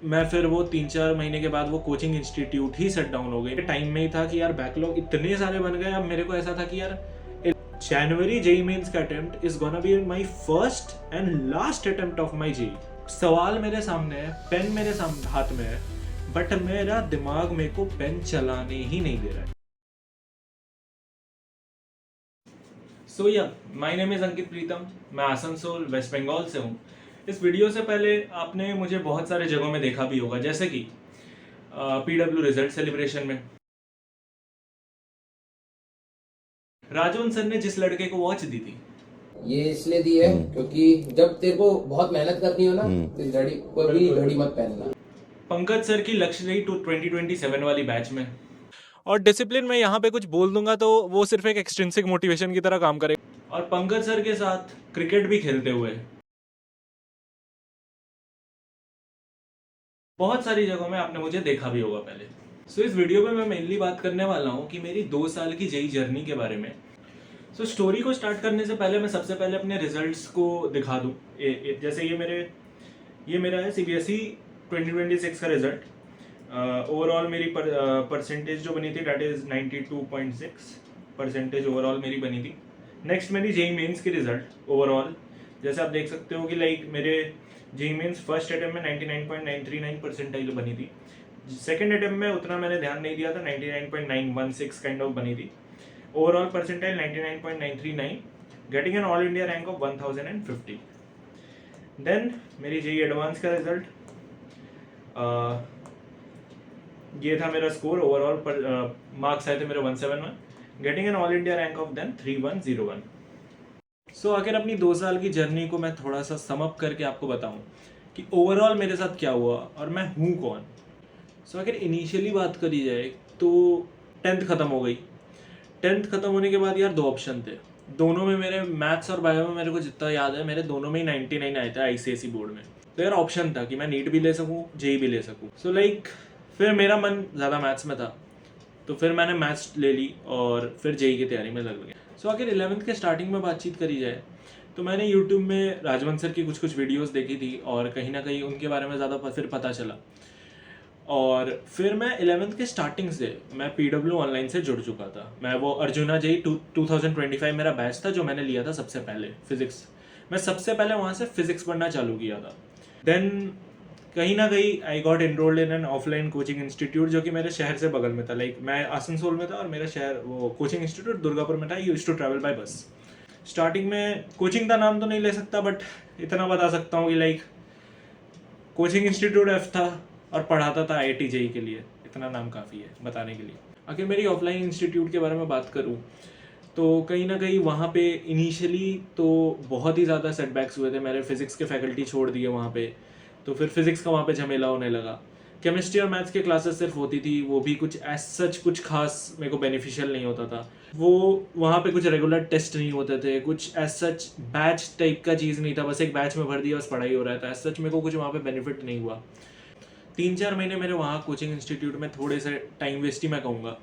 मैं फिर वो 3-4 महीने के बाद वो कोचिंग इंस्टीट्यूट ही शट डाउन हो गई। टाइम में ही था कि यार बैकलॉग इतने सारे बन गए। अब मेरे को ऐसा था कि यार जनवरी जेई मेंस का attempt is gonna be my first and last attempt of my JEE. सवाल मेरे सामने है, पेन मेरे सामने हाथ में है, बट मेरा दिमाग मेरे को पेन चलाने ही नहीं दे रहा है। सो या माय नेम इज अंकित प्रीतम, मैं आसनसोल वेस्ट बंगाल से हूँ। इस वीडियो से पहले आपने मुझे बहुत सारे जगहों में देखा भी होगा, जैसे कि पीडब्ल्यू रिजल्ट सेलिब्रेशन में राजवंश सर ने जिस लड़के को वॉच दी थी। ये इसलिए दी है क्योंकि जब तेरे को बहुत मेहनत करनी हो ना तो घड़ी कोई भी घड़ी मत पहनना। पंकज सर की लक्ष्य रही 2027 वाली बैच में। और डिसिप्लिन में यहाँ पे कुछ बोल दूंगा तो वो सिर्फ एक एक्सट्रिंसिक मोटिवेशन की तरह काम करेगा। और पंकज सर के साथ क्रिकेट भी खेलते हुए बहुत सारी जगहों में आपने मुझे देखा भी होगा पहले। सो इस वीडियो में मैं मेनली बात करने वाला हूँ कि मेरी 2 साल की जेई जर्नी के बारे में। सो स्टोरी को स्टार्ट करने से पहले मैं सबसे पहले अपने रिजल्ट्स को दिखा दूँ। जैसे ये मेरा है सीबीएसई 2026 का रिजल्ट। ओवरऑल मेरी परसेंटेज जो बनी थी डेट इज 92.6 परसेंटेज ओवरऑल मेरी बनी थी। नेक्स्ट मेरी जेई मेंस की रिजल्ट ओवरऑल, जैसे आप देख सकते हो कि लाइक मेरे जेई मेंस फर्स्ट अटेम्प्ट में 99.939 परसेंटाइल बनी थी। सेकेंड अटेम्प्ट में उतना मैंने ध्यान नहीं दिया था, 99.916 काइंड ऑफ बनी थी। Overall percentile 99.939, getting an all India rank of 1050। Then मेरी जेई एडवांस का रिजल्ट, ये था मेरा स्कोर ओवरऑल पर मार्क्स आए थे मेरे 171, getting an all India rank of then 3101। सो अगर अपनी 2 साल की जर्नी को मैं थोड़ा सा सम अप करके आपको बताऊं कि ओवरऑल मेरे साथ क्या हुआ और मैं हूँ कौन। सो अगर इनिशियली बात करी जाए तो 10th ख़त्म हो गई। 10th ख़त्म होने के बाद यार 2 ऑप्शन थे, दोनों में मेरे मैथ्स और बायो में मेरे को जितना याद है मेरे दोनों में ही 99 आए थे आईसीएसई बोर्ड में। तो यार ऑप्शन था कि मैं नीट भी ले सकूँ, जेई भी ले सकूँ। सो लाइक फिर मेरा मन ज़्यादा मैथ्स में था, तो फिर मैंने मैथ्स ले ली और फिर जेई की तैयारी में लग गया। सो अगर 11th के स्टार्टिंग में बातचीत करी जाए तो मैंने यूट्यूब में राजवंश सर की कुछ वीडियोस देखी थी और कहीं ना कहीं उनके बारे में ज़्यादा फिर पता चला। और फिर मैं 11th के स्टार्टिंग से मैं पीडब्ल्यू ऑनलाइन से जुड़ चुका था। मैं वो अर्जुना जेई 2025 मेरा बैच था जो मैंने लिया था सबसे पहले फिजिक्स। मैं सबसे पहले वहाँ से फिजिक्स पढ़ना चालू किया था। देन कहीं ना कहीं I got enrolled in an offline coaching institute जो कि मेरे शहर से बगल में था। लाइक मैं आसनसोल में था और मेरा शहर वो कोचिंग इंस्टीट्यूट दुर्गापुर में था। यूज्ड टू ट्रैवल बाय बस। स्टार्टिंग में कोचिंग का नाम तो नहीं ले सकता, बट इतना बता सकता हूँ कि लाइक कोचिंग इंस्टीट्यूट एफ था और पढ़ाता था आईआईटी जेई के लिए। इतना नाम काफ़ी है बताने के लिए। अगर मेरी ऑफलाइन इंस्टीट्यूट के बारे में बात करूँ तो कहीं ना कहीं वहाँ पे इनिशियली तो बहुत ही ज़्यादा सेटबैक्स हुए थे। मेरे फिजिक्स के फैकल्टी छोड़ दिए वहाँ पे, तो फिर फिजिक्स का वहाँ पे झमेला होने लगा। केमिस्ट्री और मैथ्स के क्लासेस सिर्फ होती थी, वो भी कुछ एज सच कुछ खास मेरे को बेनिफिशियल नहीं होता था। वो वहाँ पे कुछ रेगुलर टेस्ट नहीं होते थे, कुछ एज सच बैच टाइप का चीज़ नहीं था। बस एक बैच में भर दिया, बस पढ़ाई हो रहा था। एज सच मेरे को कुछ वहाँ पे बेनिफिट नहीं हुआ। 3-4 महीने मेरे वहाँ कोचिंग इंस्टीट्यूट में थोड़े से टाइम वेस्ट ही मैं कहूँगा।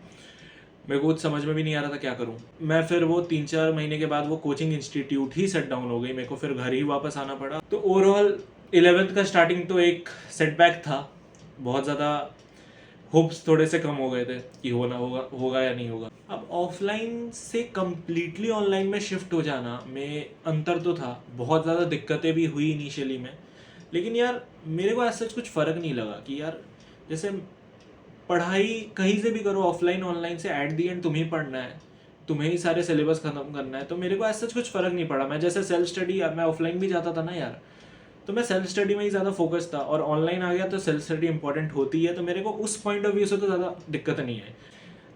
मेरे को कुछ समझ में भी नहीं आ रहा था क्या करूँ मैं। फिर वो 3-4 महीने के बाद वो कोचिंग इंस्टीट्यूट ही शट डाउन हो गई। मेरे को फिर घर ही वापस आना पड़ा। तो ओवरऑल 11th का स्टार्टिंग तो एक सेटबैक था। बहुत ज़्यादा होप्स थोड़े से कम हो गए थे कि होगा या नहीं होगा। अब ऑफलाइन से कम्प्लीटली ऑनलाइन में शिफ्ट हो जाना में अंतर तो था, बहुत ज़्यादा दिक्कतें भी हुई इनिशियली में। लेकिन यार मेरे को ऐसा कुछ फ़र्क नहीं लगा कि यार जैसे पढ़ाई कहीं से भी करो, ऑफलाइन ऑनलाइन से एट दी एंड तुम्हें पढ़ना है, तुम्हें ही सारे सिलेबस ख़त्म करना है। तो मेरे को ऐसा कुछ फ़र्क नहीं पड़ा। मैं जैसे सेल्फ स्टडी, मैं ऑफलाइन भी जाता था ना यार, तो मैं सेल्फ स्टडी में ही ज़्यादा फोकस था। और ऑनलाइन आ गया तो सेल्फ स्टडी इंपॉर्टेंट होती है, तो मेरे को उस पॉइंट ऑफ व्यू से तो ज़्यादा दिक्कत नहीं है।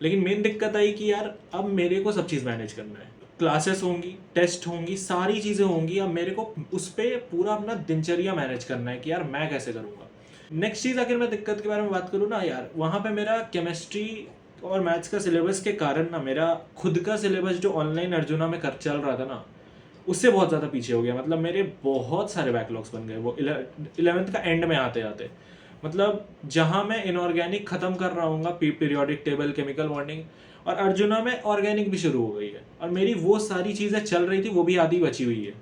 लेकिन मेन दिक्कत आई कि यार अब मेरे को सब चीज़ मैनेज करना है। क्लासेस होंगी, टेस्ट होंगी, सारी चीज़ें होंगी। अब मेरे को उस पर पूरा अपना दिनचर्या मैनेज करना है कि यार मैं कैसे करूँगा। नेक्स्ट चीज़ अगर मैं दिक्कत के बारे में बात करूँ ना यार, वहाँ पे मेरा केमिस्ट्री और मैथ्स का सिलेबस के कारण ना मेरा खुद का सिलेबस जो ऑनलाइन अर्जुना में कर चल रहा था ना, उससे बहुत ज़्यादा पीछे हो गया। मतलब मेरे बहुत सारे बैकलॉग्स बन गए वो 11th का एंड में आते आते। मतलब जहाँ मैं इनऑर्गेनिक ख़त्म कर रहा हूँ, पीरियोडिक टेबल, केमिकल बॉन्डिंग, और अर्जुना में ऑर्गेनिक भी शुरू हो गई है। और मेरी वो सारी चीज़ें चल रही थी, वो भी आधी बची हुई है।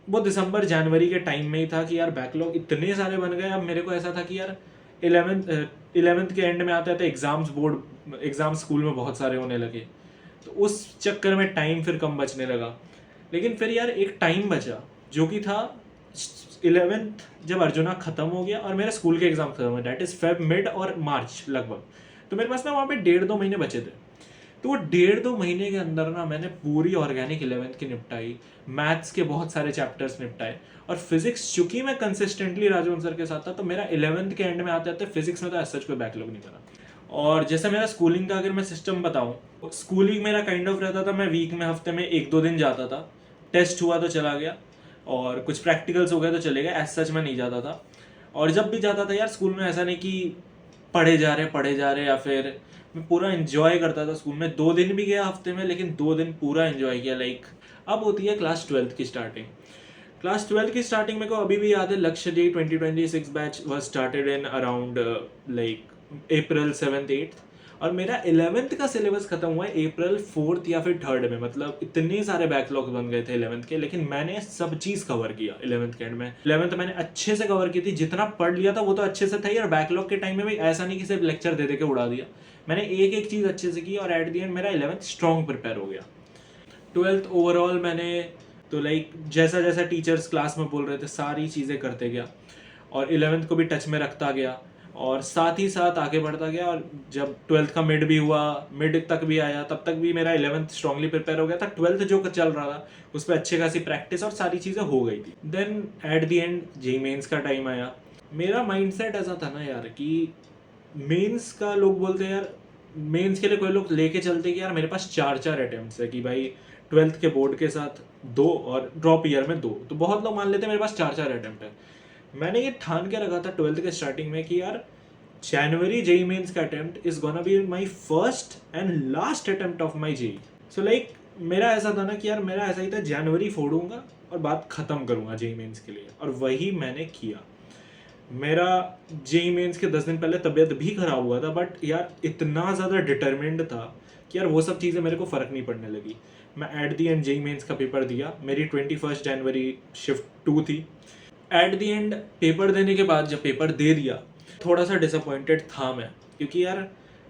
वो दिसंबर जनवरी के टाइम में ही था कि यार बैकलॉग इतने सारे बन गए। अब मेरे को ऐसा था कि यार इलेवेंथ के एंड में आते आते एग्ज़ाम स्कूल में बहुत सारे होने लगे, तो उस चक्कर में टाइम फिर कम बचने लगा। लेकिन फिर यार एक टाइम बचा जो कि था 11th, जब अर्जुना ख़त्म हो गया और मेरे स्कूल के एग्ज़ाम खत्म हुए, डैट इज़ फेब मिड और मार्च लगभग। तो मेरे पास ना वहाँ पे 1.5-2 महीने बचे थे। तो वो 1.5-2 महीने के अंदर ना मैंने पूरी ऑर्गेनिक 11th की निपटाई, मैथ्स के बहुत सारे चैप्टर्स निपटाए, और फिजिक्स चूंकि मैं कंसिस्टेंटली राजवन सर के साथ था, तो मेरा 11th के एंड में आते आते फिजिक्स में तो ऐसा कोई बैकलॉग नहीं बना। और जैसे मेरा स्कूलिंग का अगर मैं सिस्टम बताऊँ, स्कूलिंग मेरा काइंड ऑफ रहता था, मैं वीक में हफ्ते में 1-2 दिन जाता था, टेस्ट हुआ तो चला गया, और कुछ प्रैक्टिकल्स हो गए तो चले गए, एज सच मैं नहीं जाता था। और जब भी जाता था यार स्कूल में, ऐसा नहीं कि पढ़े जा रहे, या फिर मैं पूरा एंजॉय करता था स्कूल में। 2 दिन भी गया हफ्ते में, लेकिन 2 दिन पूरा एंजॉय किया। लाइक अब होती है क्लास 12th की स्टार्टिंग। क्लास 12th की स्टार्टिंग मेरे को अभी भी याद है, लक्ष्य जी 2026 batch was started in around like April 7th-8th, और मेरा 11th का सिलेबस खत्म हुआ है अप्रैल 4th या फिर 3rd में। मतलब इतने सारे बैकलॉग बन गए थे 11th के, लेकिन मैंने सब चीज़ कवर किया 11th के एंड में। 11th मैंने अच्छे से कवर की थी, जितना पढ़ लिया था वो तो अच्छे से था ही, और बैकलॉग के टाइम में भी ऐसा नहीं कि सिर्फ लेक्चर दे के उड़ा दिया, मैंने एक एक चीज़ अच्छे से की, और एट द एंड मेरा 11th स्ट्रॉन्ग प्रिपेयर हो गया। 12th ओवरऑल मैंने तो लाइक जैसा जैसा टीचर्स क्लास में बोल रहे थे सारी चीज़ें करते गया, और 11th को भी टच में रखता गया, और साथ ही साथ आगे बढ़ता गया। और जब 12th का मिड भी हुआ, मिड तक भी आया, तब तक भी मेरा 11th स्ट्रांगली प्रिपेयर हो गया था। 12th जो चल रहा था उस पर अच्छी खासी प्रैक्टिस और सारी चीज़ें हो गई थी। Then at the end JEE Mains का टाइम आया। मेरा माइंडसेट ऐसा था ना यार कि मेंस का, लोग बोलते हैं यार मेंस के लिए कोई लोग लेके चलते कि यार मेरे पास 4 अटेम्प्ट्स है, कि भाई 12th के बोर्ड के साथ 2 और ड्रॉप ईयर में 2, तो बहुत लोग मान लेते हैं मेरे पास 4 अटेम्प्ट है। मैंने ये ठान के रखा था 12th के स्टार्टिंग में कि यार जनवरी जेईई मेंस का attempt is gonna be my first and last attempt of my JEE. So like मेरा ऐसा था ना कि यार मेरा ऐसा ही था, जनवरी फोड़ूंगा और बात खत्म करूंगा जेईई मेंस के लिए, और वही मैंने किया। मेरा जेईई मेंस के 10 दिन पहले तबीयत भी खराब हुआ था, बट यार इतना ज़्यादा डिटरमिन्ड था कि यार वो सब चीज़ें मेरे को फ़र्क नहीं पड़ने लगी। मैं at the end JEE Mains का पेपर दिया, मेरी 21 जनवरी शिफ्ट 2 थी। एट दी एंड पेपर देने के बाद जब पेपर दे दिया, थोड़ा सा डिसअपॉइंटेड था मैं, क्योंकि यार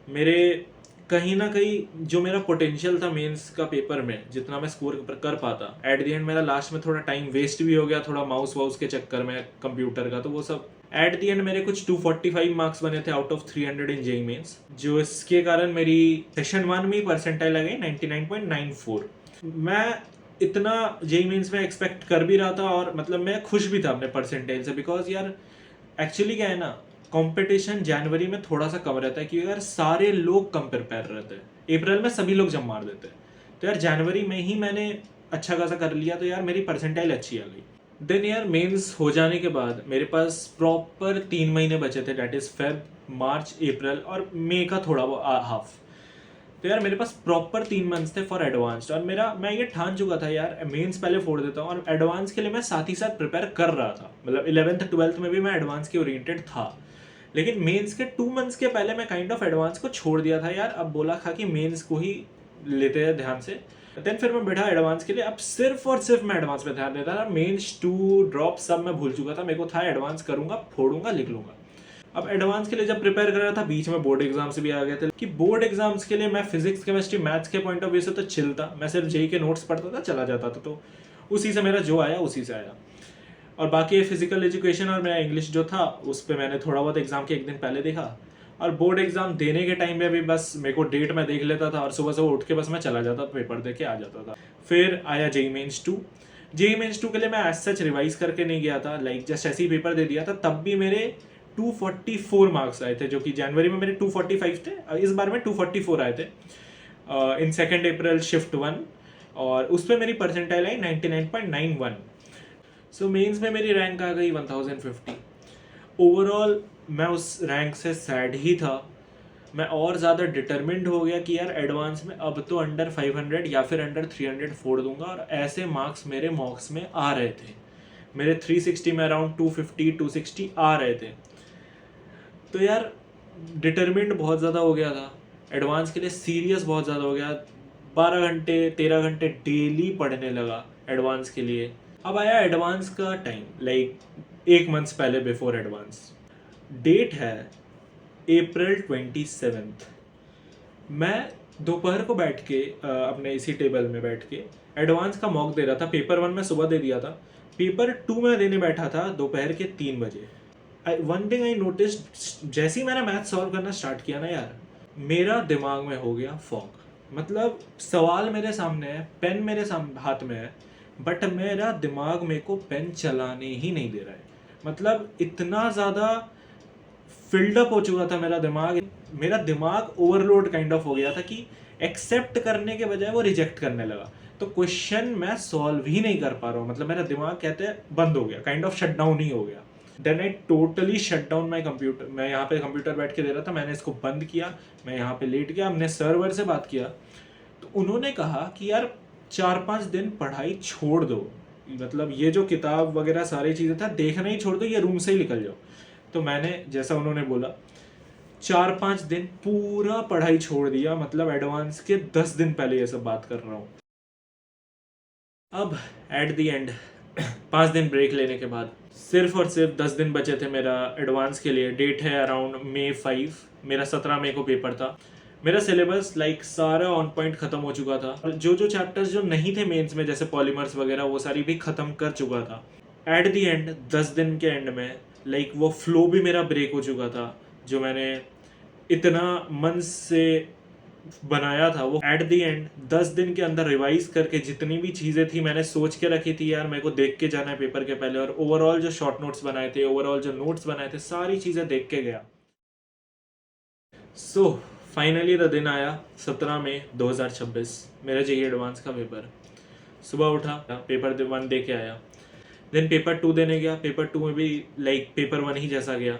मेरे कहीं ना कहीं जो मेरा पोटेंशियल था मेंस का पेपर में, जितना मैं स्कोर कर पाता, एट दी एंड मेरा लास्ट में थोड़ा टाइम वेस्ट भी हो गया, थोड़ा माउस वाउस के चक्कर में कंप्यूटर का, तो वो सब एट दी एंड मेरे कुछ 245 मार्क्स बने थे out of 300 in JEE Mains, जो इसके कारण मेरी सेशन 1 में परसेंटाइल आ गई 99.94। मैं इतना जेईई मेंस में एक्सपेक्ट कर भी रहा था, और मतलब मैं खुश भी था अपने परसेंटाइल से, बिकॉज यार एक्चुअली क्या है ना, कंपटीशन जनवरी में थोड़ा सा कम रहता है, क्योंकि यार सारे लोग कम प्रिपेयर रहते हैं। अप्रैल में सभी लोग जम मार देते हैं, तो यार जनवरी में ही मैंने अच्छा खासा कर लिया, तो यार मेरी परसेंटाइल अच्छी आ गई। देन यार मेंस हो जाने के बाद मेरे पास प्रॉपर 3 महीने बचे थे, डैट इज़ फेब, मार्च, अप्रैल और मई का थोड़ा हाफ। तो यार मेरे पास प्रॉपर 3 मंथ्स थे फॉर एडवांस्ड, और मैं ये ठान चुका था यार मेंस पहले फोड़ देता हूँ, और एडवांस के लिए मैं साथ ही साथ प्रिपेयर कर रहा था। मतलब 11th 12th में भी मैं एडवांस के ओरिएंटेड था, लेकिन मेंस के 2 मंथ्स के पहले मैं काइंड ऑफ एडवांस को छोड़ दिया था यार। अब बोला था कि मेंस को ही लेते हैं ध्यान से। देन फिर मैं बैठा एडवांस के लिए, अब सिर्फ और सिर्फ मैं एडवांस पे ध्यान देता था। मेंस 2 ड्रॉप सब मैं भूल चुका था, मेरे को था एडवांस करूंगा, फोड़ूंगा, लिख लूंगा। अब एडवांस के लिए जब प्रिपेयर कर रहा था, बीच में बोर्ड एग्जाम्स भी आ गए थे, कि बोर्ड एग्जाम्स के लिए मैं फिजिक्स, केमिस्ट्री, मैथ्स के पॉइंट ऑफ व्यू से तो चिल था, मैं सिर्फ जेईई के नोट्स पढ़ता था, चला जाता था, तो उसी से मेरा जो आया उसी से आया। और बाकी फिजिकल एजुकेशन और मेरा इंग्लिश जो था, उस पर मैंने थोड़ा बहुत एग्जाम के 1 दिन पहले देखा, और बोर्ड एग्जाम देने के टाइम में भी बस मेरे को डेट में देख लेता था, और सुबह सुबह उठ के बस मैं चला जाता, पेपर दे के आ जाता था। फिर आया जेईई मेंस 2। जेईई मेंस 2 के लिए मैं एज सच रिवाइज करके नहीं गया था, लाइक जस्ट ऐसे ही पेपर दे दिया था। तब भी मेरे 244 मार्क्स आए थे, जो कि जनवरी में मेरे 245 थे, इस बार में 244 आए थे इन 2 अप्रैल शिफ्ट 1, और उस पर मेरी परसेंटाइल आई 99.91। सो मेंस में मेरी रैंक आ गई 1050। ओवरऑल मैं उस रैंक से सैड ही था। मैं और ज़्यादा डिटरमिन्ड हो गया कि यार एडवांस में अब तो अंडर 500 या फिर अंडर 300 फोड़ दूंगा, और ऐसे मार्क्स मेरे मॉक्स में आ रहे थे। मेरे 360 में अराउंड 250-260 आ रहे थे। तो यार डिटरमिन्ड बहुत ज़्यादा हो गया था, एडवांस के लिए सीरियस बहुत ज़्यादा हो गया। 12 घंटे 13 घंटे डेली पढ़ने लगा एडवांस के लिए। अब आया एडवांस का टाइम, लाइक 1 मंथ पहले बिफोर एडवांस। डेट है अप्रैल 27। मैं दोपहर को बैठ के अपने इसी टेबल में बैठ के एडवांस का मॉक दे रहा था। पेपर 1 में सुबह दे दिया था, पेपर 2 में देने बैठा था दोपहर के 3 बजे। वन थिंग आई नोटिस, जैसे ही मैंने मैथ सॉल्व करना स्टार्ट किया ना यार, मेरा दिमाग में हो गया फॉग। मतलब सवाल मेरे सामने है, पेन मेरे सामने हाथ में है, बट मेरा दिमाग मेरे को पेन चलाने ही नहीं दे रहा है। मतलब इतना ज़्यादा फिल्ड अप हो चुका था मेरा दिमाग ओवरलोड काइंड ऑफ हो गया था कि एक्सेप्ट करने के बजाय वो रिजेक्ट करने लगा। तो क्वेश्चन मैं सॉल्व ही नहीं कर पा रहा हूँ, मतलब मेरा दिमाग कहते हैं बंद हो गया, काइंड ऑफ शट डाउन ही हो गया। Then I totally shut down my computer. मैं यहाँ पे कंप्यूटर बैठ के दे रहा था, मैंने इसको बंद किया, मैं यहाँ पे लेट गया, हमने सर्वर से बात किया, तो उन्होंने कहा कि यार 4-5 दिन पढ़ाई छोड़ दो, मतलब ये जो किताब वगैरह सारी चीज़ें था देखना ही छोड़ दो, ये रूम से ही निकल जाओ। तो मैंने जैसा उन्होंने बोला 4-5 दिन पूरा पढ़ाई छोड़ दिया, मतलब एडवांस के 10 दिन पहले ये सब बात कर रहा हूँ। अब एट दी एंड 5 दिन ब्रेक लेने के बाद सिर्फ और सिर्फ 10 दिन बचे थे मेरा एडवांस के लिए। डेट है अराउंड May 5, मेरा 17 मई को पेपर था। मेरा सिलेबस सारा ऑन पॉइंट खत्म हो चुका था। जो चैप्टर्स जो नहीं थे मेंस में, जैसे पॉलीमर्स वगैरह, वो सारी भी खत्म कर चुका था। एट दी एंड 10 दिन के एंड में वो फ्लो भी मेरा ब्रेक हो चुका था, जो मैंने इतना मन से बनाया था। वो एट दी एंड 10 दिन के अंदर रिवाइज करके जितनी भी चीज़ें थी मैंने सोच के रखी थी यार मेरे को देख के जाना है पेपर के पहले, और ओवरऑल जो शॉर्ट नोट्स बनाए थे, ओवरऑल जो नोट्स बनाए थे, सारी चीज़ें देख के गया। सो फाइनली द दिन आया 17 मई 2026, मेरा जेईई एडवांस का पेपर। सुबह उठा, पेपर 1 दे के आया, देन पेपर 2 देने गया। पेपर 2 में भी पेपर 1 ही जैसा गया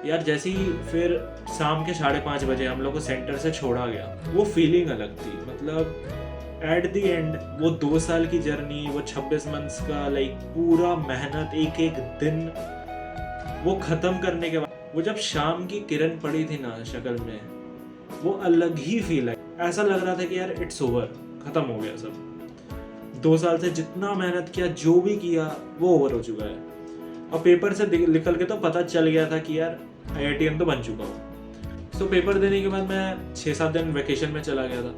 यार। जैसे ही फिर शाम के 5:30 बजे हम लोग को सेंटर से छोड़ा गया, वो फीलिंग अलग थी। मतलब एट द एंड वो 2 साल की जर्नी, वो 26 मंथ्स का पूरा मेहनत, एक एक दिन वो खत्म करने के बाद वो जब शाम की किरण पड़ी थी ना शक्ल में, वो अलग ही फील है। ऐसा लग रहा था कि यार इट्स ओवर, खत्म हो गया सब। 2 साल से जितना मेहनत किया, जो भी किया, वो ओवर हो चुका है। और पेपर से निकल के तो पता चल गया था कि यार IITian तो बन चुका हूँ। सो पेपर देने के बाद मैं 6-7 दिन वेकेशन में चला गया था।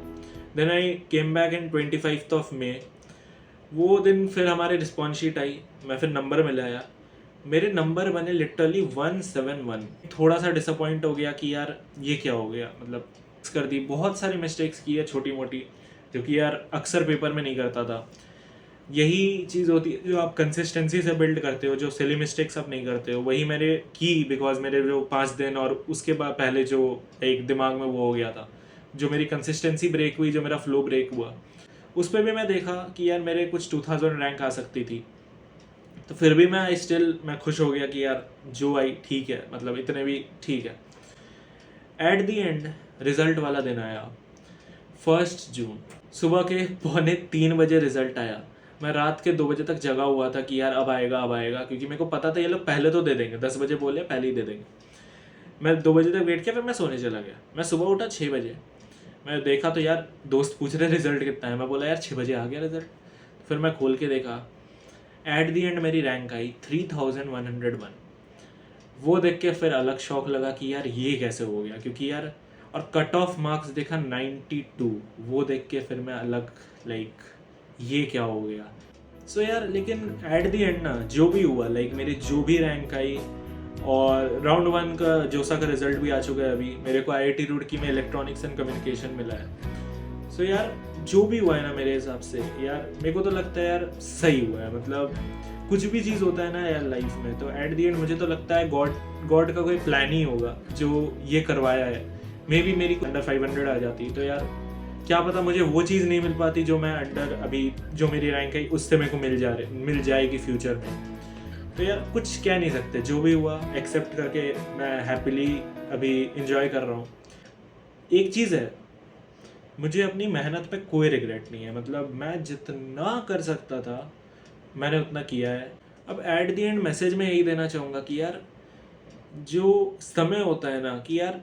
Then I came back in 25 May. वो दिन फिर हमारे रिस्पॉन्स शीट आई, मैं फिर नंबर मिलाया, मेरे नंबर बने लिटरली 171। थोड़ा सा डिसअपॉइंट हो गया कि यार ये क्या हो गया, मतलब कर दी, बहुत सारी मिस्टेक्स की है छोटी मोटी, जो कि यार अक्सर पेपर में नहीं करता था। यही चीज़ होती है जो आप कंसिस्टेंसी से बिल्ड करते हो, जो सिली मिस्टेक्स आप नहीं करते हो, वही मैंने की। बिकॉज मेरे जो 5 दिन और उसके बाद पहले जो एक दिमाग में वो हो गया था, जो मेरी कंसिस्टेंसी ब्रेक हुई, जो मेरा फ्लो ब्रेक हुआ, उस पर भी मैं देखा कि यार मेरे कुछ 2000 रैंक आ सकती थी। तो फिर भी मैं खुश हो गया कि यार जो आई ठीक है, मतलब इतने भी ठीक है। एट दी एंड रिजल्ट वाला दिन आया 1 जून, सुबह के 2:45 बजे रिजल्ट आया। मैं रात के 2 बजे तक जगा हुआ था कि यार अब आएगा, क्योंकि मेरे को पता था ये लोग पहले तो दे देंगे, 10 बजे बोले पहले ही दे देंगे। मैं 2 बजे तक वेट किया, फिर मैं सोने चला गया। मैं सुबह उठा 6 बजे, मैं देखा तो यार दोस्त पूछ रहे रिजल्ट कितना है, मैं बोला यार 6 बजे आ गया रिजल्ट। फिर मैं खोल के देखा, एट दी एंड मेरी रैंक आई 3101। वो देख के फिर अलग शौक लगा कि यार ये कैसे हो गया, क्योंकि यार और कट ऑफ मार्क्स देखा 92। वो देख के फिर मैं अलग ये क्या हो गया। सो यार लेकिन एट दी एंड ना जो भी हुआ, मेरी जो भी रैंक आई, और राउंड 1 का जोसा का रिजल्ट भी आ चुका है अभी। मेरे को IIT रुड़की में इलेक्ट्रॉनिक्स एंड कम्युनिकेशन मिला है। सो यार जो भी हुआ है ना, मेरे हिसाब से यार मेरे को तो लगता है यार सही हुआ है। मतलब कुछ भी चीज़ होता है ना यार लाइफ में, तो एट दी एंड मुझे तो लगता है गॉड का कोई प्लान ही होगा जो ये करवाया है। मे बी मेरी अंडर 500 आ जाती तो यार क्या पता मुझे वो चीज़ नहीं मिल पाती जो मैं अंडर अभी जो मेरी रैंक है उससे मेरे को मिल जाएगी फ्यूचर में। तो यार कुछ कह नहीं सकते, जो भी हुआ एक्सेप्ट करके मैं हैप्पीली अभी इंजॉय कर रहा हूँ। एक चीज़ है, मुझे अपनी मेहनत पे कोई रिग्रेट नहीं है। मतलब मैं जितना कर सकता था मैंने उतना किया है। अब एट दी एंड मैसेज में यही देना चाहूँगा कि यार जो समय होता है ना, कि यार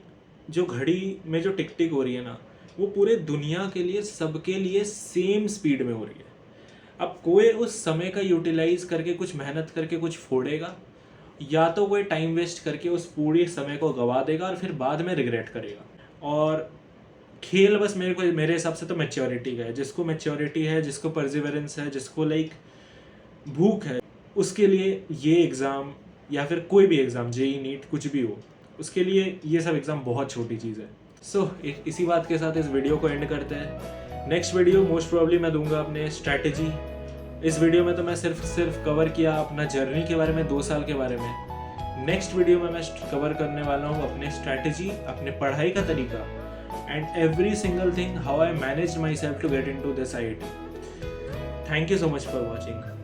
जो घड़ी में जो टिक टिक हो रही है ना, वो पूरे दुनिया के लिए, सबके लिए सेम स्पीड में हो रही है। अब कोई उस समय का यूटिलाइज करके कुछ मेहनत करके कुछ फोड़ेगा, या तो कोई टाइम वेस्ट करके उस पूरे समय को गवा देगा और फिर बाद में रिग्रेट करेगा। और खेल बस मेरे हिसाब से तो मैच्योरिटी का है। जिसको मैच्योरिटी है, जिसको परसिवरेंस है, जिसको लाइक भूख है, उसके लिए ये एग्ज़ाम या फिर कोई भी एग्ज़ाम, जेई नीट कुछ भी हो, उसके लिए ये सब एग्ज़ाम बहुत छोटी चीज़ है। सो इसी बात के साथ इस वीडियो को एंड करते हैं। नेक्स्ट वीडियो मोस्ट प्रोबेबली मैं दूंगा अपने स्ट्रैटेजी। इस वीडियो में तो मैं सिर्फ कवर किया अपना जर्नी के बारे में, 2 साल के बारे में। नेक्स्ट वीडियो में मैं कवर करने वाला हूँ अपने स्ट्रैटेजी, अपने पढ़ाई का तरीका, and every single thing how I manage myself to get in to this IIT। Thank you so much for watching.